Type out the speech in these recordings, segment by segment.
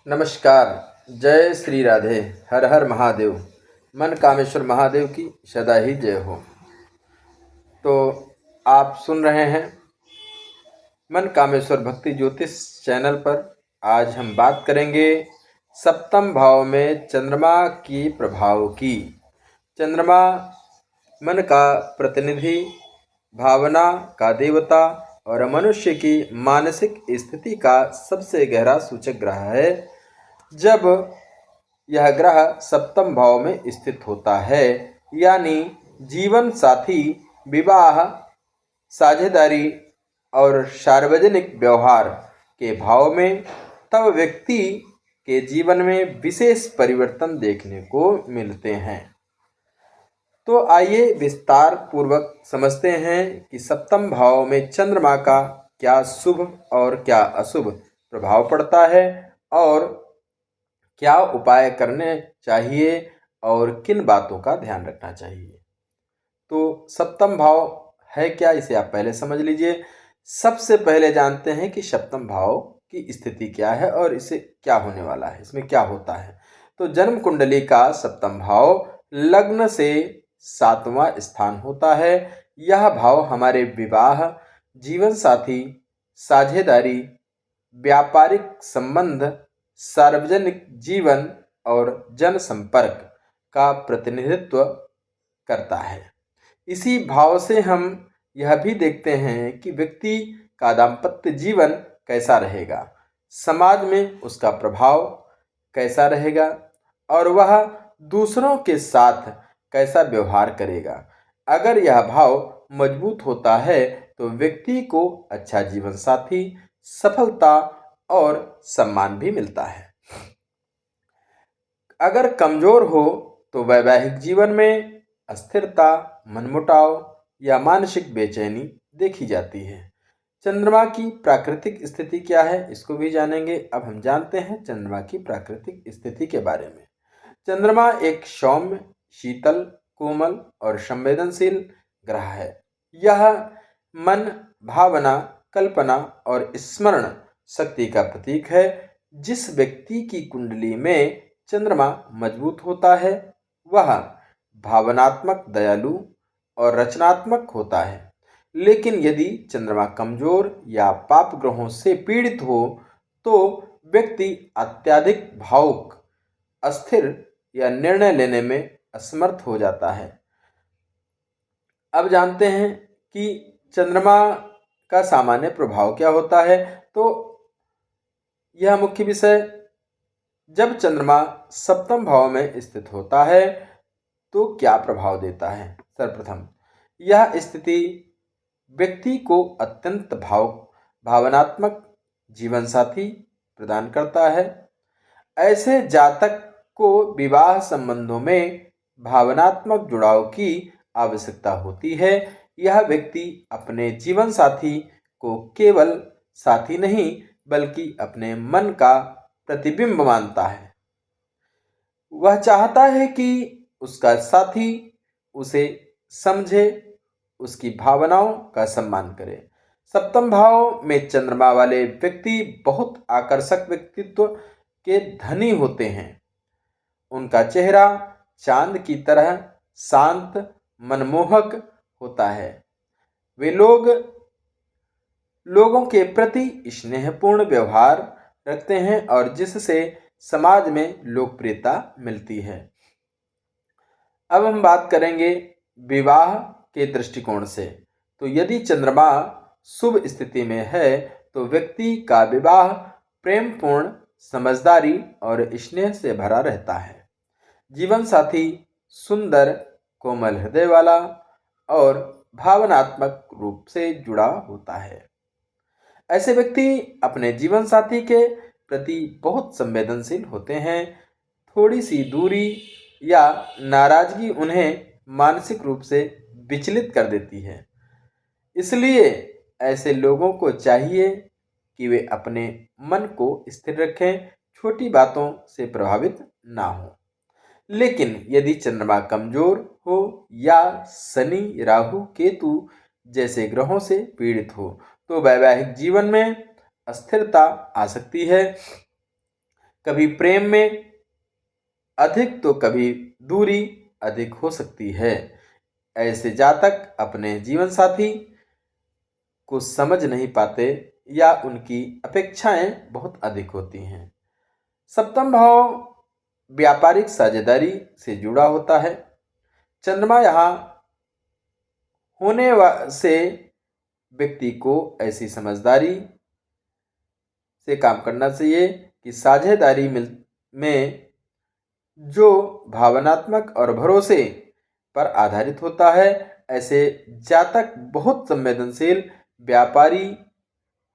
नमस्कार। जय श्री राधे। हर हर महादेव। मन कामेश्वर महादेव की सदा ही जय हो। तो आप सुन रहे हैं मन कामेश्वर भक्ति ज्योतिष चैनल पर। आज हम बात करेंगे सप्तम भाव में चंद्रमा की प्रभाव की। चंद्रमा मन का प्रतिनिधि, भावना का देवता और मनुष्य की मानसिक स्थिति का सबसे गहरा सूचक ग्रह है। जब यह ग्रह सप्तम भाव में स्थित होता है, यानी जीवन साथी, विवाह, साझेदारी और सार्वजनिक व्यवहार के भाव में, तब व्यक्ति के जीवन में विशेष परिवर्तन देखने को मिलते हैं। तो आइए विस्तार पूर्वक समझते हैं कि सप्तम भाव में चंद्रमा का क्या शुभ और क्या अशुभ प्रभाव पड़ता है और क्या उपाय करने चाहिए और किन बातों का ध्यान रखना चाहिए। तो सप्तम भाव है क्या, इसे आप पहले समझ लीजिए। सबसे पहले जानते हैं कि सप्तम भाव की स्थिति क्या है और इसे क्या होने वाला है, इसमें क्या होता है। तो जन्म कुंडली का सप्तम भाव लग्न से 7वां स्थान होता है। यह भाव हमारे विवाह, जीवन साथी, साझेदारी, व्यापारिक संबंध, सार्वजनिक जीवन और जनसंपर्क का प्रतिनिधित्व करता है। इसी भाव से हम यह भी देखते हैं कि व्यक्ति का दाम्पत्य जीवन कैसा रहेगा, समाज में उसका प्रभाव कैसा रहेगा और वह दूसरों के साथ कैसा व्यवहार करेगा। अगर यह भाव मजबूत होता है तो व्यक्ति को अच्छा जीवन साथी, सफलता और सम्मान भी मिलता है। अगर कमजोर हो तो वैवाहिक जीवन में अस्थिरता, मनमुटाव या मानसिक बेचैनी देखी जाती है। चंद्रमा की प्राकृतिक स्थिति क्या है, इसको भी जानेंगे। अब हम जानते हैं चंद्रमा की प्राकृतिक स्थिति के बारे में। चंद्रमा एक सौम्य, शीतल, कोमल और संवेदनशील ग्रह है। यह मन, भावना, कल्पना और स्मरण शक्ति का प्रतीक है। जिस व्यक्ति की कुंडली में चंद्रमा मजबूत होता है वह भावनात्मक, दयालु और रचनात्मक होता है। लेकिन यदि चंद्रमा कमजोर या पाप ग्रहों से पीड़ित हो तो व्यक्ति अत्यधिक भावुक, अस्थिर या निर्णय लेने में असमर्थ हो जाता है। अब जानते हैं कि चंद्रमा का सामान्य प्रभाव क्या होता है। तो यह मुख्य विषय, जब चंद्रमा सप्तम भाव में स्थित होता है तो क्या प्रभाव देता है। सर्वप्रथम यह स्थिति व्यक्ति को अत्यंत भावनात्मक जीवन साथी प्रदान करता है। ऐसे जातक को विवाह संबंधों में भावनात्मक जुड़ाव की आवश्यकता होती है। यह व्यक्ति अपने जीवन साथी को केवल साथी नहीं बल्कि अपने मन का प्रतिबिंब मानता है। वह चाहता है कि उसका साथी उसे समझे, उसकी भावनाओं का सम्मान करे। सप्तम भाव में चंद्रमा वाले व्यक्ति बहुत आकर्षक व्यक्तित्व के धनी होते हैं। उनका चेहरा चांद की तरह शांत, मनमोहक होता है। वे लोगों के प्रति स्नेहपूर्ण व्यवहार रखते हैं और जिससे समाज में लोकप्रियता मिलती है। अब हम बात करेंगे विवाह के दृष्टिकोण से। तो यदि चंद्रमा शुभ स्थिति में है तो व्यक्ति का विवाह प्रेमपूर्ण, समझदारी और स्नेह से भरा रहता है। जीवन साथी सुंदर, कोमल हृदय वाला और भावनात्मक रूप से जुड़ा होता है। ऐसे व्यक्ति अपने जीवन साथी के प्रति बहुत संवेदनशील होते हैं। थोड़ी सी दूरी या नाराजगी उन्हें मानसिक रूप से विचलित कर देती है। इसलिए ऐसे लोगों को चाहिए कि वे अपने मन को स्थिर रखें, छोटी बातों से प्रभावित ना हो। लेकिन यदि चंद्रमा कमजोर हो या शनि, राहु, केतु जैसे ग्रहों से पीड़ित हो तो वैवाहिक जीवन में अस्थिरता आ सकती है। कभी प्रेम में अधिक तो कभी दूरी अधिक हो सकती है। ऐसे जातक अपने जीवन साथी को समझ नहीं पाते या उनकी अपेक्षाएं बहुत अधिक होती हैं। सप्तम भाव व्यापारिक साझेदारी से जुड़ा होता है। चंद्रमा यहाँ से व्यक्ति को ऐसी समझदारी से काम करना चाहिए कि साझेदारी में जो भावनात्मक और भरोसे पर आधारित होता है, ऐसे जातक बहुत संवेदनशील व्यापारी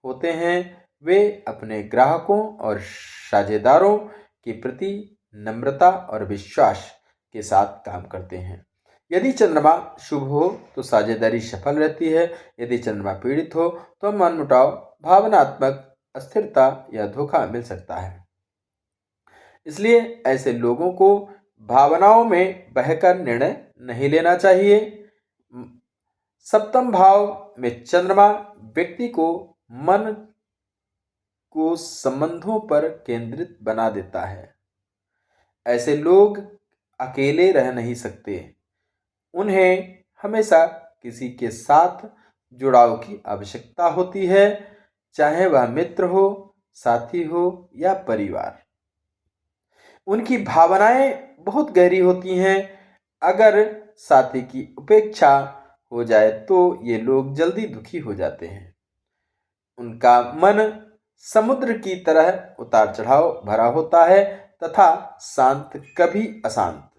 होते हैं। वे अपने ग्राहकों और साझेदारों के प्रति नम्रता और विश्वास के साथ काम करते हैं। यदि चंद्रमा शुभ हो तो साझेदारी सफल रहती है। यदि चंद्रमा पीड़ित हो तो मनमुटाव, भावनात्मक अस्थिरता या धोखा मिल सकता है। इसलिए ऐसे लोगों को भावनाओं में बहकर निर्णय नहीं लेना चाहिए। सप्तम भाव में चंद्रमा व्यक्ति को मन को संबंधों पर केंद्रित बना देता है। ऐसे लोग अकेले रह नहीं सकते। उन्हें हमेशा किसी के साथ जुड़ाव की आवश्यकता होती है, चाहे वह मित्र हो, साथी हो या परिवार। उनकी भावनाएं बहुत गहरी होती हैं। अगर साथी की उपेक्षा हो जाए तो ये लोग जल्दी दुखी हो जाते हैं। उनका मन समुद्र की तरह उतार चढ़ाव भरा होता है तथा शांत कभी अशांत।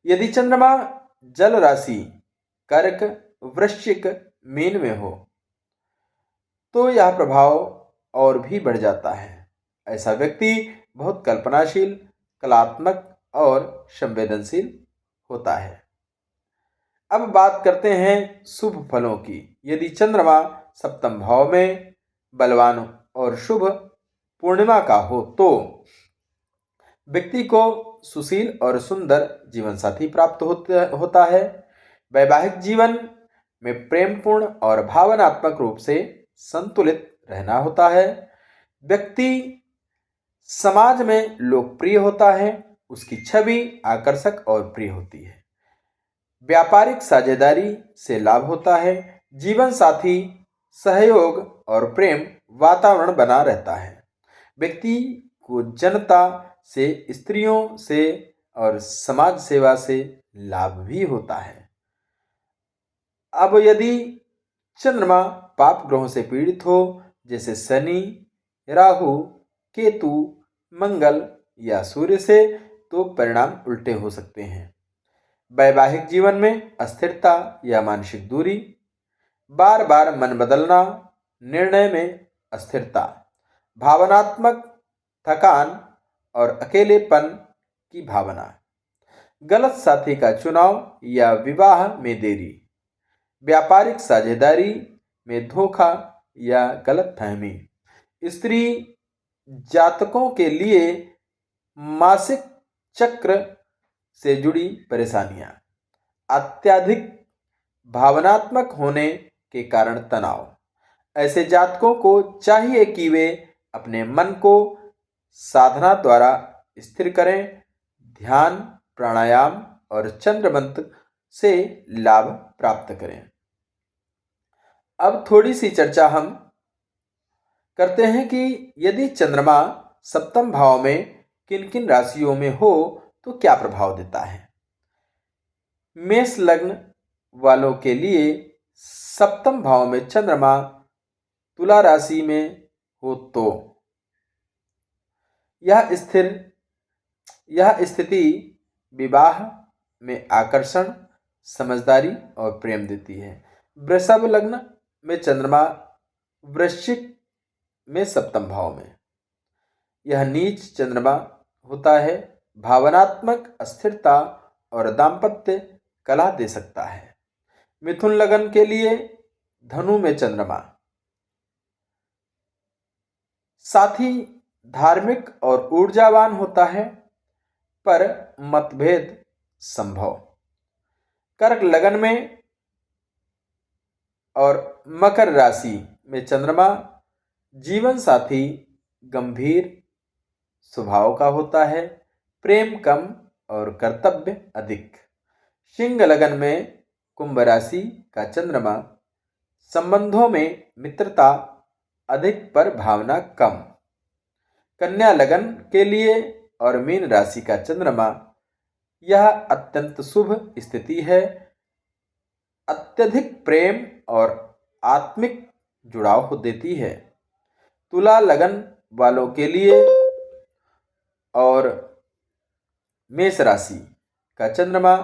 यदि चंद्रमा जल राशि कर्क, वृश्चिक, मीन में हो तो यह प्रभाव और भी बढ़ जाता है। ऐसा व्यक्ति बहुत कल्पनाशील, कलात्मक और संवेदनशील होता है। अब बात करते हैं शुभ फलों की। यदि चंद्रमा सप्तम भाव में बलवान और शुभ पूर्णिमा का हो तो व्यक्ति को सुशील और सुंदर जीवन साथी प्राप्त होता है। वैवाहिक जीवन में प्रेमपूर्ण और भावनात्मक रूप से संतुलित रहना होता है। व्यक्ति समाज में लोकप्रिय होता है, उसकी छवि आकर्षक और प्रिय होती है। व्यापारिक साझेदारी से लाभ होता है। जीवन साथी, सहयोग और प्रेम वातावरण बना रहता है। व्यक्ति को जनता से, स्त्रियों से और समाज सेवा से लाभ भी होता है। अब यदि चंद्रमा पाप ग्रहों से पीड़ित हो, जैसे शनि, राहु, केतु, मंगल या सूर्य से, तो परिणाम उल्टे हो सकते हैं। वैवाहिक जीवन में अस्थिरता या मानसिक दूरी, बार बार मन बदलना, निर्णय में अस्थिरता, भावनात्मक थकान और अकेलेपन की भावना, गलत साथी का चुनाव या विवाह में देरी, व्यापारिक साझेदारी में धोखा या गलतफहमी। स्त्री जातकों के लिए मासिक चक्र से जुड़ी परेशानियां, अत्यधिक भावनात्मक होने के कारण तनाव। ऐसे जातकों को चाहिए कि वे अपने मन को साधना द्वारा स्थिर करें। ध्यान, प्राणायाम और चंद्र मंत्र से लाभ प्राप्त करें। अब थोड़ी सी चर्चा हम करते हैं कि यदि चंद्रमा सप्तम भाव में किन किन राशियों में हो तो क्या प्रभाव देता है। मेष लग्न वालों के लिए सप्तम भाव में चंद्रमा तुला राशि में हो तो यह स्थिति विवाह में आकर्षण, समझदारी और प्रेम देती है। वृषभ लग्न में चंद्रमा वृश्चिक में सप्तम भाव में, यह नीच चंद्रमा होता है, भावनात्मक अस्थिरता और दाम्पत्य कलह दे सकता है। मिथुन लग्न के लिए धनु में चंद्रमा साथी धार्मिक और ऊर्जावान होता है, पर मतभेद संभव। कर्क लग्न में और मकर राशि में चंद्रमा जीवन साथी गंभीर, स्वभाव का होता है, प्रेम कम और कर्तव्य अधिक। सिंह लगन में कुंभ राशि का चंद्रमा, संबंधों में मित्रता अधिक पर भावना कम। कन्या लगन के लिए और मीन राशि का चंद्रमा, यह अत्यंत शुभ स्थिति है। अत्यधिक प्रेम और आत्मिक जुड़ाव देती है। तुला लगन वालों के लिए और मेष राशि का चंद्रमा,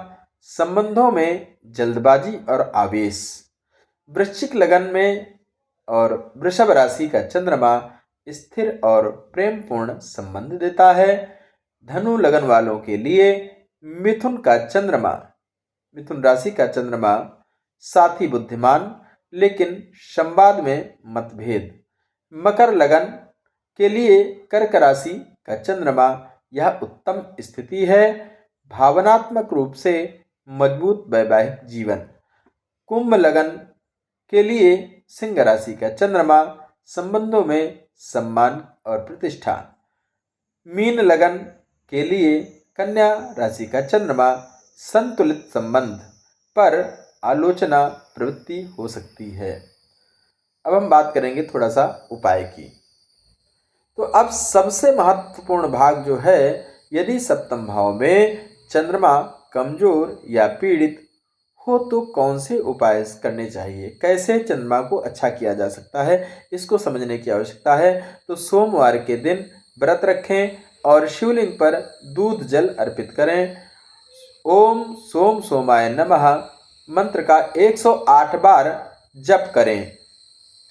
संबंधों में जल्दबाजी और आवेश। वृश्चिक लगन में और वृषभ राशि का चंद्रमा स्थिर और प्रेमपूर्ण संबंध देता है। धनु लगन वालों के लिए मिथुन राशि का चंद्रमा साथी बुद्धिमान लेकिन संवाद में मतभेद। मकर लगन के लिए कर्क राशि का चंद्रमा, यह उत्तम स्थिति है। भावनात्मक रूप से मजबूत वैवाहिक जीवन। कुंभ लगन के लिए सिंह राशि का चंद्रमा, संबंधों में सम्मान और प्रतिष्ठा। मीन लगन के लिए कन्या राशि का चंद्रमा, संतुलित संबंध पर आलोचना प्रवृत्ति हो सकती है। अब हम बात करेंगे थोड़ा सा उपाय की। तो अब सबसे महत्वपूर्ण भाग जो है, यदि सप्तम भाव में चंद्रमा कमजोर या पीड़ित हो तो कौन से उपाय करने चाहिए, कैसे चंद्रमा को अच्छा किया जा सकता है, इसको समझने की आवश्यकता है। तो सोमवार के दिन व्रत रखें और शिवलिंग पर दूध जल अर्पित करें। ओम सोम सोमाय नमः मंत्र का 108 बार जप करें।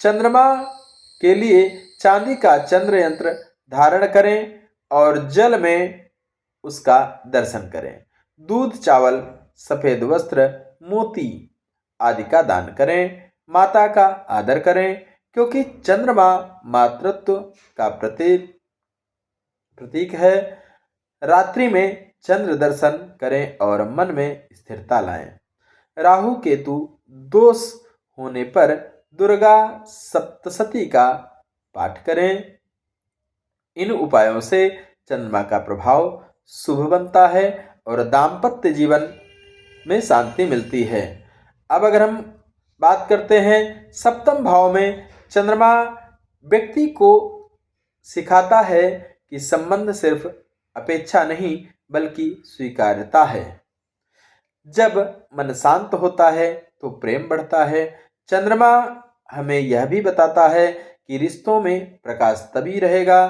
चंद्रमा के लिए चांदी का चंद्र यंत्र धारण करें और जल में उसका दर्शन करें। दूध, चावल, सफेद वस्त्र, मोती आदि का दान करें। माता का आदर करें क्योंकि चंद्रमा मातृत्व का प्रतीक है। रात्रि में चंद्र दर्शन करें और मन में स्थिरता लाएं। राहु केतु दोष होने पर दुर्गा सप्तशती का पाठ करें। इन उपायों से चंद्रमा का प्रभाव शुभ बनता है और दाम्पत्य जीवन में शांति मिलती है। अब अगर हम बात करते हैं सप्तम भाव में चंद्रमा, व्यक्ति को सिखाता है कि संबंध सिर्फ अपेक्षा नहीं बल्कि स्वीकार्यता है। जब मन शांत होता है तो प्रेम बढ़ता है। चंद्रमा हमें यह भी बताता है कि रिश्तों में प्रकाश तभी रहेगा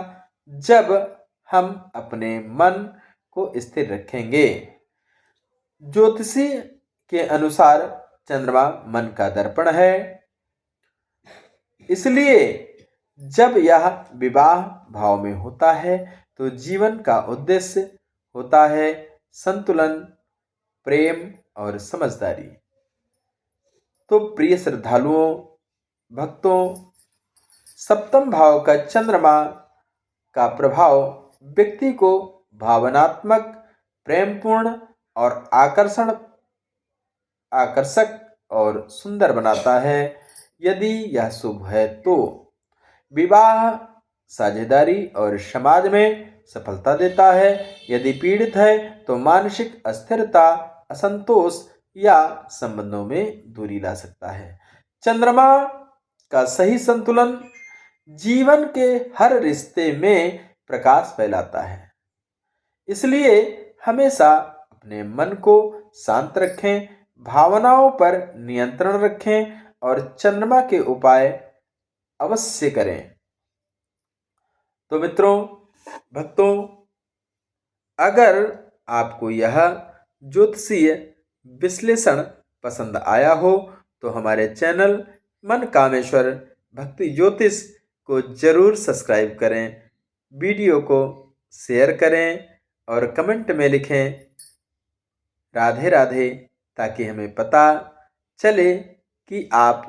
जब हम अपने मन को स्थिर रखेंगे। ज्योतिषी के अनुसार चंद्रमा मन का दर्पण है, इसलिए जब यह विवाह भाव में होता है तो जीवन का उद्देश्य होता है संतुलन, प्रेम और समझदारी। तो प्रिय श्रद्धालुओं, भक्तों, सप्तम भाव का चंद्रमा का प्रभाव व्यक्ति को भावनात्मक, प्रेमपूर्ण और आकर्षक और सुंदर बनाता है। यदि यह शुभ है तो विवाह, साझेदारी और समाज में सफलता देता है। यदि पीड़ित है तो मानसिक अस्थिरता, असंतोष या संबंधों में दूरी ला सकता है। चंद्रमा का सही संतुलन जीवन के हर रिश्ते में प्रकाश फैलाता है। इसलिए हमेशा अपने मन को शांत रखें, भावनाओं पर नियंत्रण रखें और चंद्रमा के उपाय अवश्य करें। तो मित्रों, भक्तों, अगर आपको यह ज्योतिषीय विश्लेषण पसंद आया हो तो हमारे चैनल मन कामेश्वर भक्ति ज्योतिष को जरूर सब्सक्राइब करें, वीडियो को शेयर करें और कमेंट में लिखें राधे राधे, ताकि हमें पता चले कि आप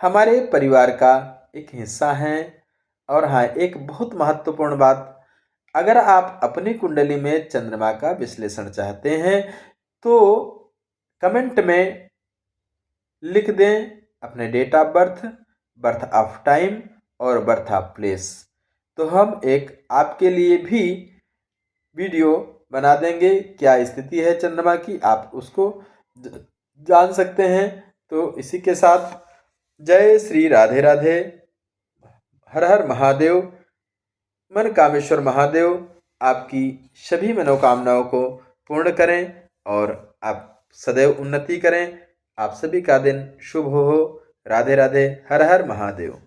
हमारे परिवार का एक हिस्सा हैं। और हाँ, एक बहुत महत्वपूर्ण बात, अगर आप अपनी कुंडली में चंद्रमा का विश्लेषण चाहते हैं तो कमेंट में लिख दें अपने date of birth, birth of time और बर्थ ऑफ प्लेस। तो हम एक आपके लिए भी वीडियो बना देंगे, क्या स्थिति है चंद्रमा की, आप उसको जान सकते हैं। तो इसी के साथ जय श्री राधे राधे, हर हर महादेव। मन कामेश्वर महादेव आपकी सभी मनोकामनाओं को पूर्ण करें और आप सदैव उन्नति करें। आप सभी का दिन शुभ हो। राधे राधे, हर हर महादेव।